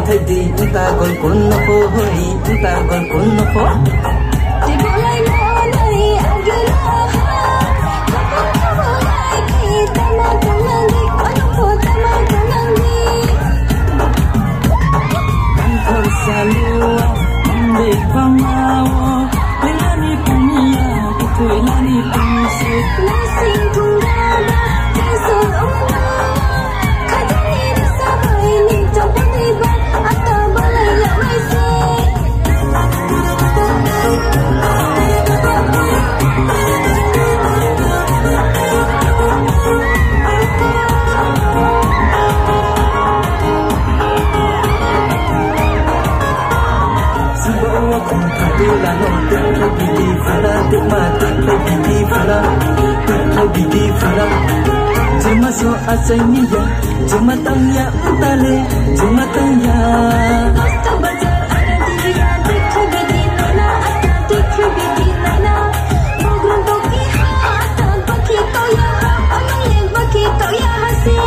thay đi ta còn cuốn nó phố hơi ta còn cuốn nó phố chỉ bộ lại nó này ao kia nó không có lại khi ta mang con ngang đi ở trong phố ta mang con ngang đi tan thơ xa lưu để vang mau lên lani punya itu lani punya nasi thùng đa cái sườn ông termasuk asainya cuma tanya utale cuma tanya Asta bazar ada dia dekho bidi nana ata dekho bidi nana mogun toki ha ata baki toya amale baki toya hase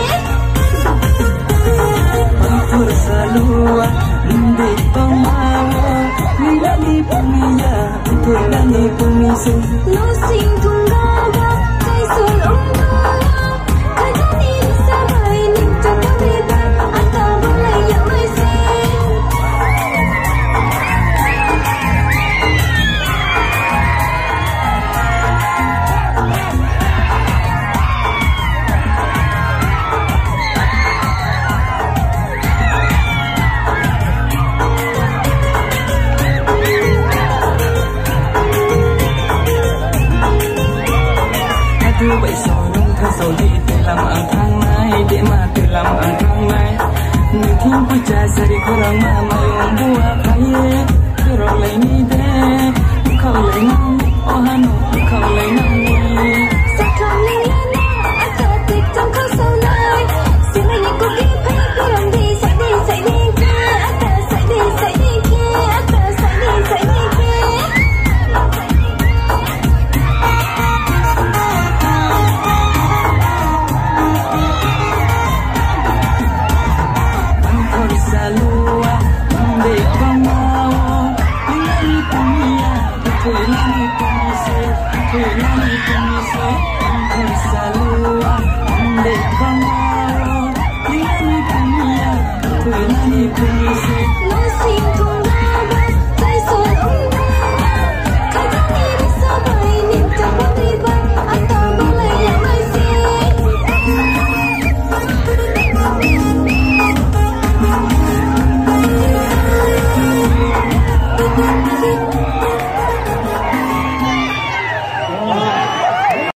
Ampur salua inde pamawa nilani punya itu lani punya no sing tunggawa kai sol umma vậy sao nông thơ sầu đi tự làm ăn tháng nay để mà tự làm ăn tháng nay người thiên vui cha sẽ đi khorang mà mai ông bua khai cứ rồi lấy ni đê khâu lấy nông ô hà nội khâu lấy nông